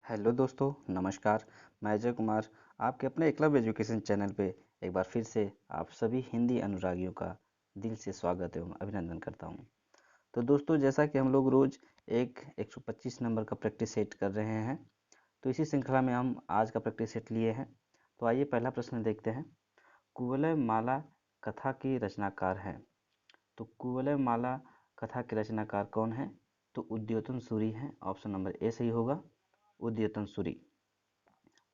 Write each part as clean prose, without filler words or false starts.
Hello दोस्तों, नमस्कार। मैं अजय कुमार आपके अपने एकलव्य एजुकेशन चैनल पे एक बार फिर से आप सभी हिंदी अनुरागियों का दिल से स्वागत एवं अभिनंदन करता हूँ। तो दोस्तों, जैसा कि हम लोग रोज़ एक 125 नंबर का प्रैक्टिस सेट कर रहे हैं, तो इसी श्रृंखला में हम आज का प्रैक्टिस सेट लिए हैं। तो आइए पहला प्रश्न देखते हैं। कुवलय माला कथा की रचनाकार हैं। तो कुवलय माला कथा के रचनाकार कौन है? तो उद्योतन सूरी हैं। ऑप्शन नंबर ए सही होगा, उद्योतन सूरी।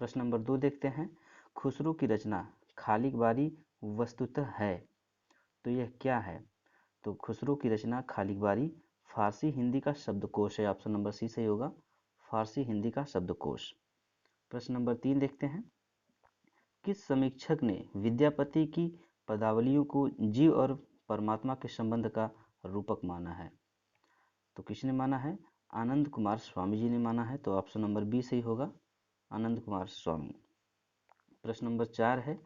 प्रश्न नंबर 2 देखते हैं। खुसरो की रचना खाली बारी वस्तुतः है, तो यह क्या है? तो खुसरो की रचना खाली बारी फारसी हिंदी का शब्दकोश है। ऑप्शन नंबर सी सही होगा, फारसी हिंदी का शब्दकोश। प्रश्न नंबर 3 देखते हैं। किस समीक्षक ने विद्यापति की पदावलियों को जीव और परमात्मा के संबंध का रूपक माना है? तो किसने माना है? आनंद कुमार स्वामी जी ने माना है। तो ऑप्शन नंबर बी सही होगा, आनंद कुमार स्वामी। प्रश्न नंबर 4 है।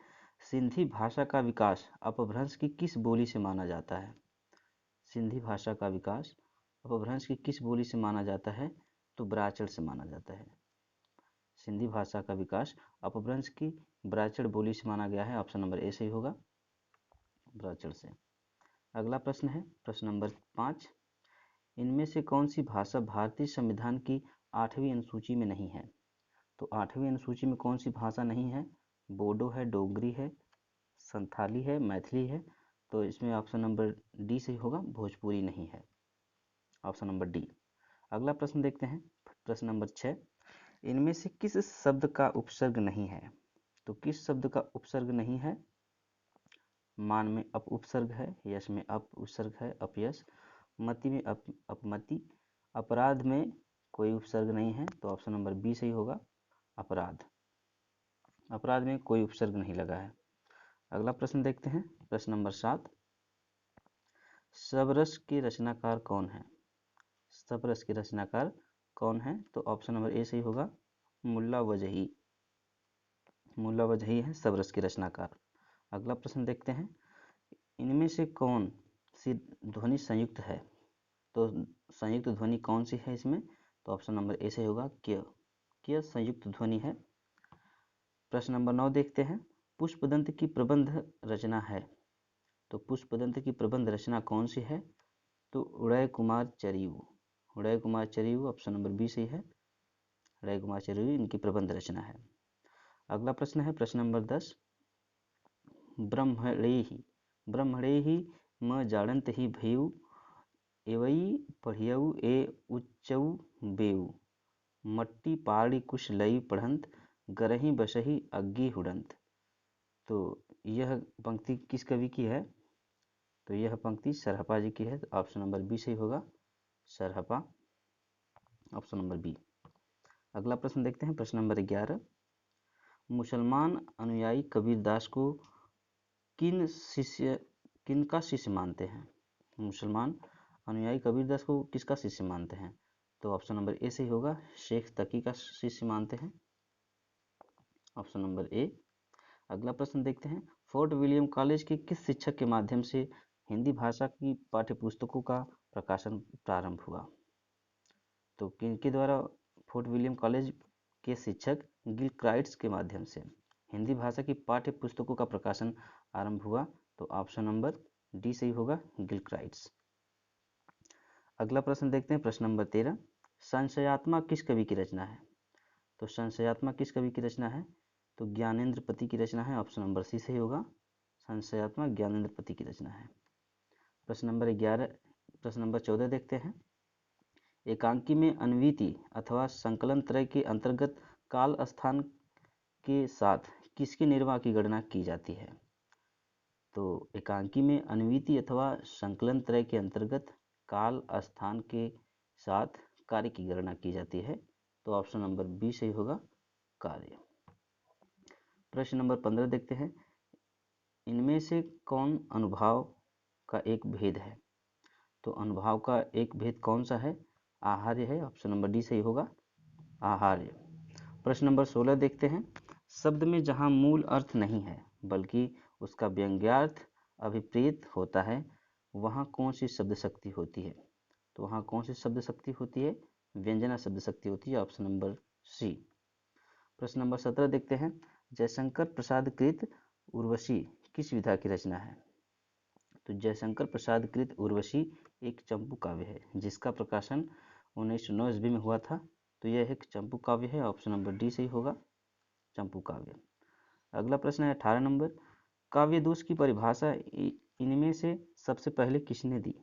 सिंधी भाषा का विकास अपभ्रंश की किस बोली से माना जाता है? सिंधी भाषा का विकास अपभ्रंश की किस बोली से माना जाता है? तो ब्राचड़ से माना जाता है। सिंधी भाषा का विकास अपभ्रंश की ब्राचड़ बोली से माना गया है। ऑप्शन नंबर ए सही होगा, ब्राचड़ से। अगला प्रश्न है प्रश्न नंबर 5। इनमें से कौन सी भाषा भारतीय संविधान की 8वीं अनुसूची में नहीं है? तो 8वीं अनुसूची में कौन सी भाषा नहीं है? बोडो है, डोगरी है, संथाली है, मैथिली है। तो इसमें ऑप्शन नंबर डी सही होगा, भोजपुरी नहीं है। Option number D. अगला प्रश्न देखते हैं प्रश्न नंबर 6। इनमें से किस शब्द का उपसर्ग नहीं है? तो किस शब्द का उपसर्ग नहीं है? मान में अप उपसर्ग है, यश में अप उपसर्ग है, अपयश, मति में अपमति, अपराध में कोई उपसर्ग नहीं है। तो ऑप्शन नंबर बी सही होगा, अपराध। अपराध में कोई उपसर्ग नहीं लगा है। अगला प्रश्न देखते हैं प्रश्न नंबर 7। शबरस के रचनाकार कौन है? शबरस के रचनाकार कौन है? तो ऑप्शन नंबर ए सही होगा, मुल्ला वजही। मुल्ला वजही है शबरस के रचनाकार। अगला प्रश्न देखते हैं। इनमें से कौन सी ध्वनि संयुक्त है? तो संयुक्त ध्वनि कौन सी है इसमें? तो ऑप्शन नंबर ए सही होगा, क्य संयुक्त ध्वनि है। प्रश्न नंबर 9 देखते हैं। पुष्पदंत की प्रबंध रचना है। तो पुष्पदंत की प्रबंध रचना कौन सी है? तो Uday Kumar चरियू। Uday Kumar चरियू, option number B सही है, उदय कुमार चरियू इनकी प्रबंध रचना है। अगला प्रश्न है प्रश्न नंबर 10। ब्रह्मणे ही म जाड़ंत ही भयउ एवई पढ़ियऊ ए उच्चऊ बेऊ मट्टी पाड़ी कुश लई पढ़ंत गरही बसही अग्गी हुड़ंत। तो यह पंक्ति किस कवि की है? तो यह पंक्ति सरहपा जी की है। तो ऑप्शन नंबर बी सही होगा, सरहपा, ऑप्शन नंबर बी। अगला प्रश्न देखते हैं प्रश्न नंबर 11। मुसलमान अनुयायी कबीरदास को किनका शिष्य मानते हैं? मुसलमान अनुयायी कबीरदास को किसका शिष्य मानते हैं? तो ऑप्शन नंबर ए सही होगा, शेख तकी का शिष्य मानते हैं, ऑप्शन नंबर ए। अगला प्रश्न देखते हैं। फोर्ट विलियम कॉलेज के किस शिक्षक के माध्यम से हिंदी भाषा की पाठ्यपुस्तकों का प्रकाशन प्रारंभ हुआ? तो किनके द्वारा फोर्ट विलियम कॉलेज के शिक्षक गिलक्राइट्स के माध्यम से हिंदी भाषा की पाठ्य पुस्तकों का प्रकाशन आरंभ हुआ? तो ऑप्शन नंबर डी सही होगा, गिलक्राइट्स। अगला प्रश्न देखते हैं प्रश्न नंबर 13। संशयात्मा किस कवि की रचना है? तो संशयात्मा किस कवि की रचना है? तो ज्ञानेंद्र पति की रचना है। ऑप्शन नंबर सी सही होगा, संशयात्मा ज्ञानेंद्र पति की रचना है। प्रश्न नंबर 11 प्रश्न नंबर 14 देखते हैं। एकांकी में अन्विति अथवा संकलन त्रय के अंतर्गत काल स्थान के साथ किसके निर्वाह की गणना की जाती है? तो एकांकी में अन्विति अथवा संकलन त्रय के अंतर्गत काल स्थान के साथ कार्य की गणना की जाती है। तो ऑप्शन नंबर बी सही होगा, कार्य। प्रश्न नंबर 15 देखते हैं। इनमें से कौन अनुभाव का एक भेद है? तो अनुभाव का एक भेद कौन सा है? आहार्य है, ऑप्शन नंबर डी सही होगा, आहार्य। प्रश्न नंबर 16 देखते हैं। शब्द में जहाँ मूल अर्थ नहीं है बल्कि उसका व्यंग्यार्थ अभिप्रेत होता है, वहाँ कौन सी शब्द शक्ति होती है? तो वहाँ कौन सी शब्द शक्ति होती है? व्यंजना शब्द शक्ति होती है, ऑप्शन नंबर सी। प्रश्न नंबर 17 देखते हैं। जयशंकर प्रसाद कृत उर्वशी किस विधा की रचना है? तो जयशंकर प्रसाद कृत उर्वशी एक चंपू काव्य है जिसका प्रकाशन 1909 ईस्वी में हुआ था। तो यह एक चंपू काव्य है। ऑप्शन नंबर डी सही होगा, चंपू काव्य। अगला प्रश्न है 18 नंबर। काव्य दोष की परिभाषा इनमें से सबसे पहले किसने दी?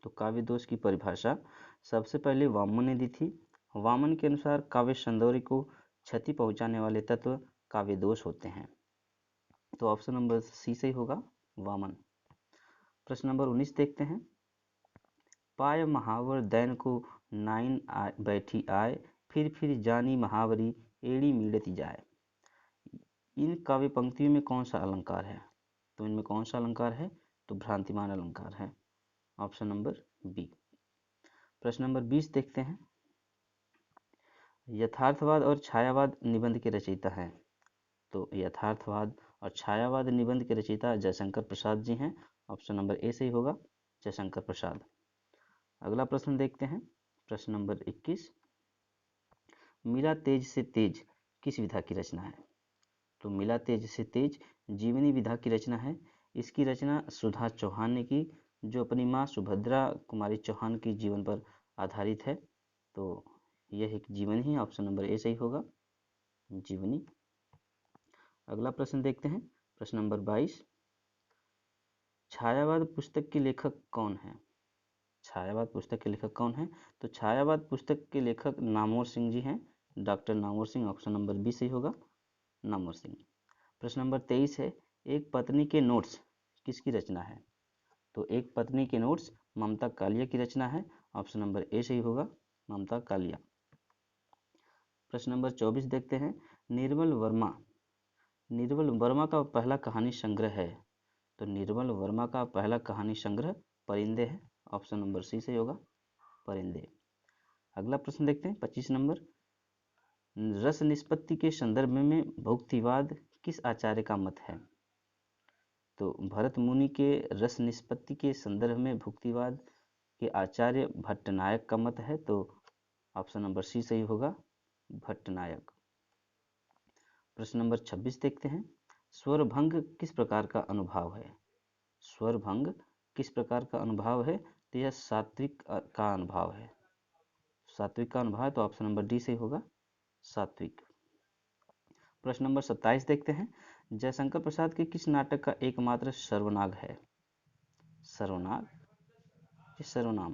तो काव्य दोष की परिभाषा सबसे पहले वामन ने दी थी। वामन के अनुसार काव्य सौंदर्य को क्षति पहुंचाने वाले तत्व काव्य दोष होते हैं। तो ऑप्शन नंबर सी सही होगा, वामन। प्रश्न नंबर 19 देखते हैं। पाय महावर दैन को नाइन बैठी आए, फिर जानी महावरी एड़ी मीड़ती जाए। इन काव्य पंक्तियों में कौन सा अलंकार है? तो इनमें कौन सा अलंकार है? तो भ्रांतिमान अलंकार है। Option number B. प्रश्न नंबर 20 देखते हैं। यथार्थवाद और छायावाद निबंध के रचयिता हैं। तो यथार्थवाद और छायावाद निबंध के रचयिता जयशंकर प्रसाद जी हैं। ऑप्शन नंबर ए सही होगा, जयशंकर प्रसाद। अगला प्रश्न देखते हैं। प्रश्न नंबर 21। मिला तेज से तेज किस विधा की रचना है? तो मिला तेज से तेज जीवनी विधा की रचना है। इसकी रचना सुधा चौहान ने की, जो अपनी माँ सुभद्रा कुमारी चौहान के जीवन पर आधारित है। तो यह एक जीवनी है। ऑप्शन नंबर ए सही होगा, जीवनी। अगला प्रश्न देखते हैं। प्रश्न नंबर 22। छायावाद पुस्तक के लेखक कौन है? छायावाद पुस्तक के लेखक कौन है? तो छायावाद पुस्तक के लेखक नामवर सिंह जी हैं, doctor Namvar Singh. Option number B सही होगा, नामवर सिंह। प्रश्न नंबर 23 है। एक पत्नी के नोट्स किसकी रचना है? तो एक पत्नी के नोट्स ममता कालिया की रचना है। ऑप्शन नंबर ए सही होगा, ममता कालिया। प्रश्न नंबर 24 देखते हैं। निर्मल वर्मा का पहला कहानी संग्रह है। तो निर्मल वर्मा का पहला कहानी संग्रह परिंदे है। ऑप्शन नंबर सी सही होगा, परिंदे। अगला प्रश्न देखते हैं 25 नंबर। रस निष्पत्ति के संदर्भ में भुक्तिवाद किस आचार्य का मत है? तो भरत मुनि के रस निष्पत्ति के संदर्भ में भुक्तिवाद के आचार्य भट्टनायक का मत है। तो ऑप्शन नंबर सी सही होगा, भट्टनायक। प्रश्न नंबर 26 देखते हैं। स्वरभंग किस प्रकार का अनुभाव है? स्वरभंग किस प्रकार का अनुभाव है? तो यह सात्विक का अनुभाव है। सात्विक का अनुभाव है। तो ऑप्शन नंबर डी सही होगा, सात्विक। प्रश्न नंबर 27 देखते हैं। जयशंकर प्रसाद के किस नाटक का एकमात्र सर्वनाग है? सर्वनाग, सर्वनाम।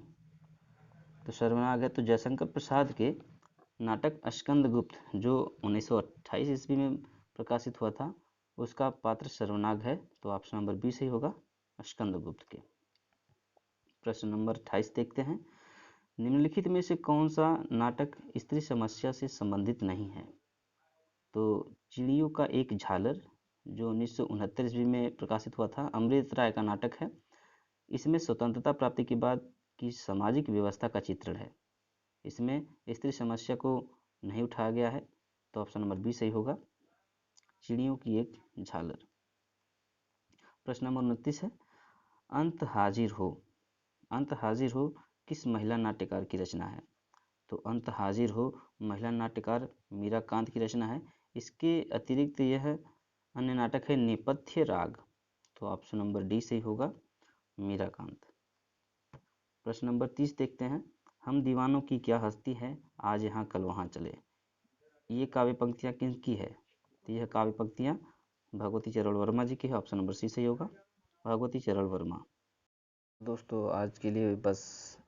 तो सर्वनाग है। तो जयशंकर प्रसाद के नाटक स्कंदगुप्त जो 1928 ईस्वी में प्रकाशित हुआ था, उसका पात्र सर्वनाग है। तो ऑप्शन नंबर बी सही होगा, स्कंदगुप्त के। प्रश्न नंबर 28 देखते हैं। निम्नलिखित में से कौन सा नाटक स्त्री समस्या से संबंधित नहीं है? तो चिड़ियों का एक झालर जो 1969 ईस्वी में प्रकाशित हुआ था, अमृत राय का नाटक है। इसमें स्वतंत्रता प्राप्ति के बाद की सामाजिक व्यवस्था का चित्रण है। इसमें स्त्री समस्या को नहीं उठाया गया है। तो ऑप्शन नंबर बी सही होगा, चिड़ियों की एक झालर। प्रश्न नंबर 29 है। अंत हाजिर हो, अंत हाजिर हो किस महिला नाट्यकार की रचना है? तो अंत हाजिर हो महिला नाट्यकार मीराकांत की रचना है। इसके अतिरिक्त यह अन्य नाटक है नेपथ्य राग। तो ऑप्शन नंबर डी सही होगा, मीराकांत। प्रश्न नंबर 30 देखते हैं। हम दीवानों की क्या हस्ती है, आज यहाँ कल वहाँ चले। ये काव्य पंक्तियाँ किनकी है? तो यह काव्य पंक्तियाँ भगवती चरण वर्मा जी की है। ऑप्शन नंबर सी सही होगा, भगवती चरण वर्मा। दोस्तों आज के लिए बस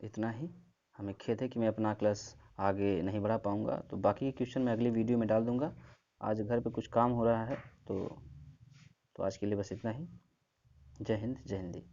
इतना ही। हमें खेद है कि मैं अपना क्लास आगे नहीं बढ़ा पाऊँगा, तो बाकी के क्वेश्चन मैं अगली वीडियो में डाल दूँगा। आज घर पे कुछ काम हो रहा है, तो आज के लिए बस इतना ही। जय हिंद, जय हिंदी।